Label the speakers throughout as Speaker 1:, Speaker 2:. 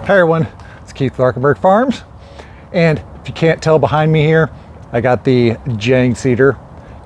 Speaker 1: Hi everyone, it's Keith with Arkenberg Farms, and if you can't tell behind me here, I got the Jang seeder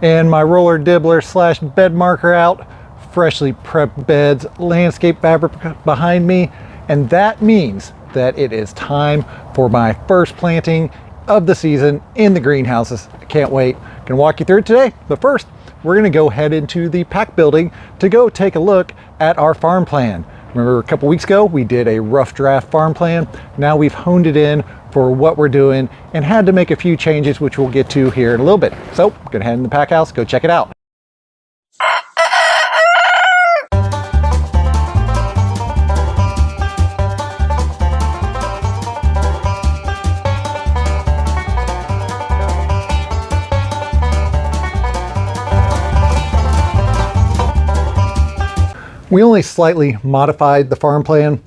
Speaker 1: and my roller dibbler slash bed marker out, freshly prepped beds, landscape fabric behind me, and that means that it is time for my first planting of the season in the greenhouses. I can't wait. Gonna walk you through it today, but first we're gonna go head into the pack building to go take a look at our farm plan. Remember a couple weeks ago, we did a rough draft farm plan. Now we've honed it in for what we're doing and had to make a few changes, which we'll get to here in a little bit. So, gonna head in the pack house, go check it out. We only slightly modified the farm plan,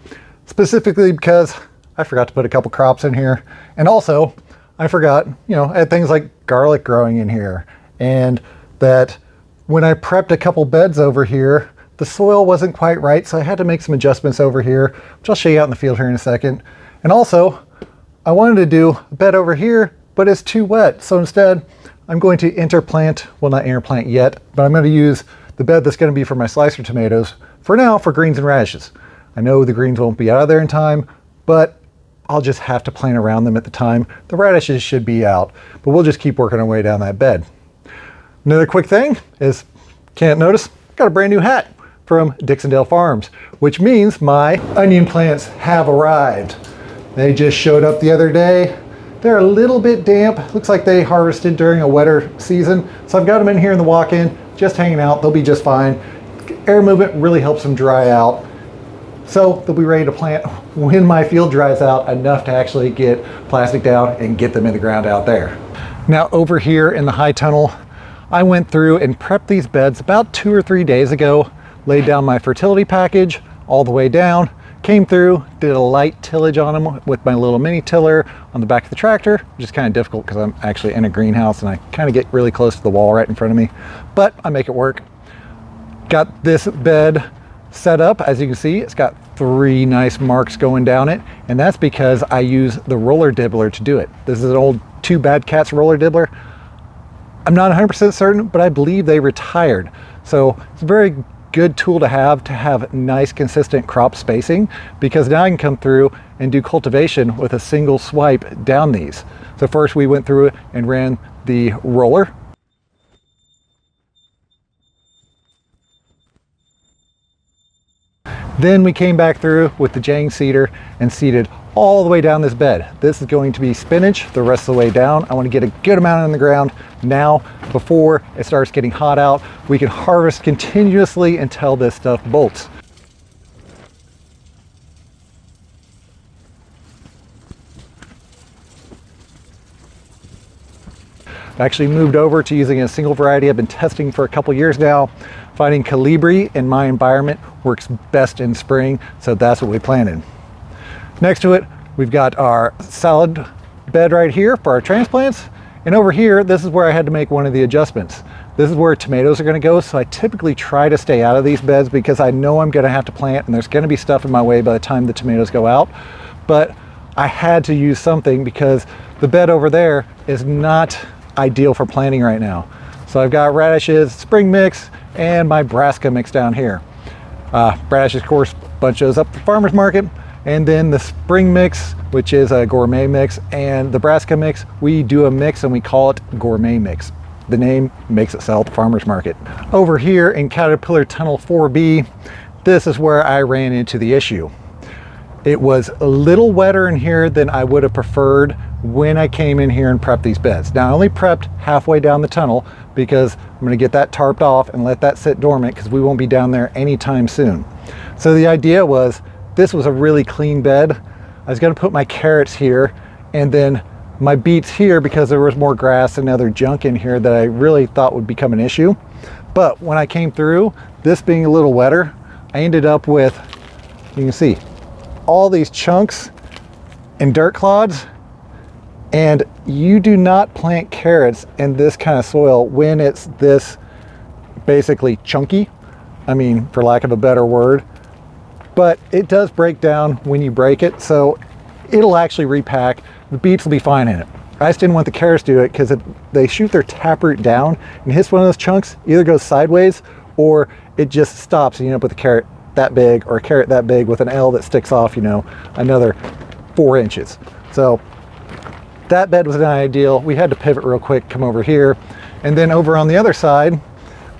Speaker 1: specifically because I forgot to put a couple crops in here. And also, I forgot, I had things like garlic growing in here. And that when I prepped a couple beds over here, the soil wasn't quite right, so I had to make some adjustments over here, which I'll show you out in the field here in a second. And also, I wanted to do a bed over here, but it's too wet. So instead, I'm going to interplant, well, not interplant yet, but I'm going to use the bed that's going to be for my slicer tomatoes for now for greens and radishes. I know the greens won't be out of there in time, but I'll just have to plant around them at the time. The radishes should be out, but we'll just keep working our way down that bed. Another quick thing is, can't notice, got a brand new hat from Dixondale Farms, which means my onion plants have arrived. They just showed up the other day. They're a little bit damp. Looks like they harvested during a wetter season. So I've got them in here in the walk-in, just hanging out. They'll be just fine. Air movement really helps them dry out. So they'll be ready to plant when my field dries out enough to actually get plastic down and get them in the ground out there. Now over here in the high tunnel, I went through and prepped these beds about 2 or 3 days ago, laid down my fertility package all the way down, came through, did a light tillage on them with my little mini tiller on the back of the tractor, which is kind of difficult because I'm actually in a greenhouse and I kind of get really close to the wall right in front of me, but I make it work. Got this bed set up. As you can see, it's got 3 nice marks going down it, and that's because I use the roller dibbler to do it. This is an old 2 Bad Cats roller dibbler. I'm not 100% certain, but I believe they retired. So it's a very good tool to have nice consistent crop spacing, because now I can come through and do cultivation with a single swipe down these. So first we went through and ran the roller. Then we came back through with the Jang seeder and seeded all the way down this bed. This is going to be spinach the rest of the way down. I want to get a good amount in the ground now before it starts getting hot out. We can harvest continuously until this stuff bolts. I actually moved over to using a single variety I've been testing for a couple years now. Finding Calibri in my environment works best in spring, so that's what we planted. Next to it, we've got our salad bed right here for our transplants. And over here, this is where I had to make one of the adjustments. This is where tomatoes are gonna go, so I typically try to stay out of these beds because I know I'm gonna have to plant and there's gonna be stuff in my way by the time the tomatoes go out. But I had to use something because the bed over there is not ideal for planting right now. So I've got radishes, spring mix, and my brassica mix down here. Radishes, of course, bunch those up for farmer's market. And then the spring mix, which is a gourmet mix, and the brassica mix, we do a mix and we call it gourmet mix. The name makes it sell at the farmer's market. Over here in Caterpillar Tunnel 4B, this is where I ran into the issue. It was a little wetter in here than I would have preferred when I came in here and prepped these beds. Now I only prepped halfway down the tunnel because I'm going to get that tarped off and let that sit dormant because we won't be down there anytime soon. So the idea was, this was a really clean bed. I was going to put my carrots here and then my beets here because there was more grass and other junk in here that I really thought would become an issue. But when I came through, this being a little wetter, I ended up with, you can see, all these chunks and dirt clods, and you do not plant carrots in this kind of soil when it's this basically chunky. I mean, for lack of a better word. but it does break down when you break it, so it'll actually repack. The beets will be fine in it. I just didn't want the carrots to do it because they shoot their taproot down and hits one of those chunks, either goes sideways or it just stops and you end up with a carrot that big or a carrot that big with an L that sticks off, you know, another 4 inches. So that bed was not ideal. We had to pivot real quick, come over here. And then over on the other side,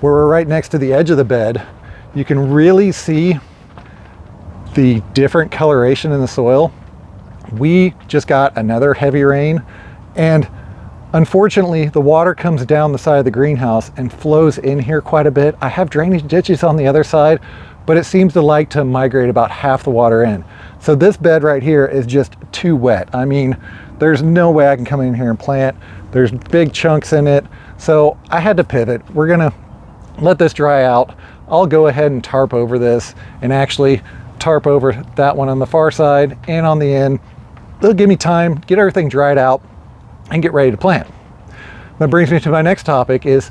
Speaker 1: where we're right next to the edge of the bed, you can really see the different coloration in the soil. We just got another heavy rain, and unfortunately the water comes down the side of the greenhouse and flows in here quite a bit. I have drainage ditches on the other side, but it seems to like to migrate about half the water in. So this bed right here is just too wet. I mean, there's no way I can come in here and plant. There's big chunks in it. So I had to pivot. We're gonna let this dry out. I'll go ahead and tarp over this and actually tarp over that one on the far side and on the end. It'll give me time, get everything dried out and get ready to plant. That brings me to my next topic, is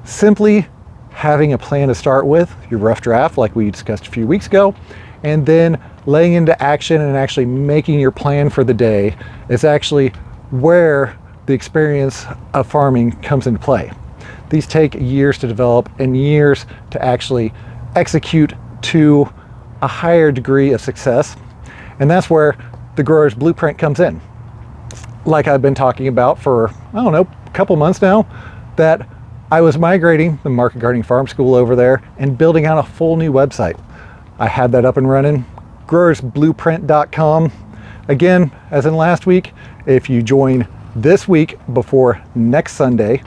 Speaker 1: simply having a plan to start with, your rough draft like we discussed a few weeks ago, and then laying into action and actually making your plan for the day is actually where the experience of farming comes into play. These take years to develop and years to actually execute to a higher degree of success. And that's where the grower's blueprint comes in. Like I've been talking about for, I don't know, a couple months now, that I was migrating the Market Gardening Farm School over there and building out a full new website. I had that up and running, growersblueprint.com. Again, as in last week, if you join this week before next Sunday,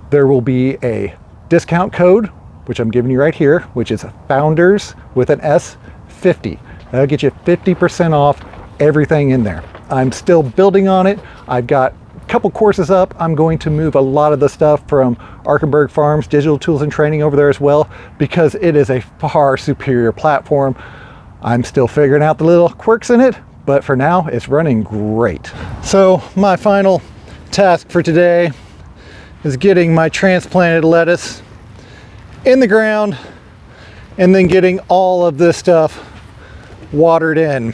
Speaker 1: there will be a discount code, which I'm giving you right here, which is founders with an S 50. That'll get you 50% off everything in there. I'm still building on it. I've got a couple courses up. I'm going to move a lot of the stuff from Arkenberg Farms Digital Tools and Training over there as well, because it is a far superior platform. I'm still figuring out the little quirks in it, but for now it's running great. So my final task for today is getting my transplanted lettuce in the ground and then getting all of this stuff watered in.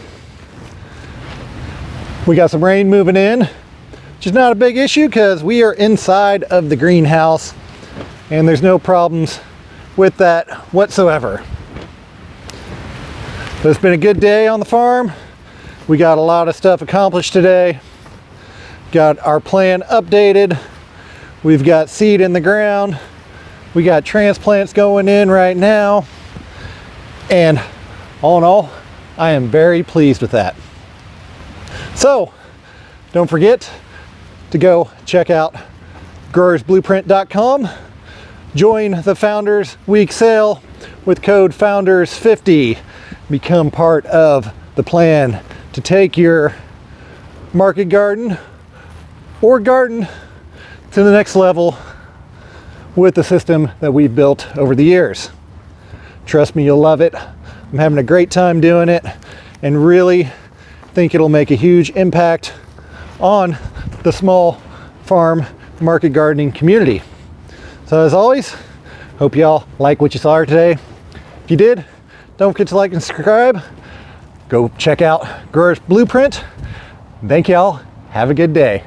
Speaker 1: We got some rain moving in, which is not a big issue because we are inside of the greenhouse and there's no problems with that whatsoever. So it's been a good day on the farm. We got a lot of stuff accomplished today. Got our plan updated. We've got seed in the ground. We got transplants going in right now. And all in all, I am very pleased with that. So don't forget to go check out growersblueprint.com. Join the Founders Week sale with code FOUNDERS50. Become part of the plan to take your market garden or garden to the next level with the system that we've built over the years. Trust me, you'll love it. I'm having a great time doing it and really think it'll make a huge impact on the small farm market gardening community. So as always, hope y'all like what you saw here today. If you did, don't forget to like and subscribe. Go check out Grower's Blueprint. Thank y'all. Have a good day.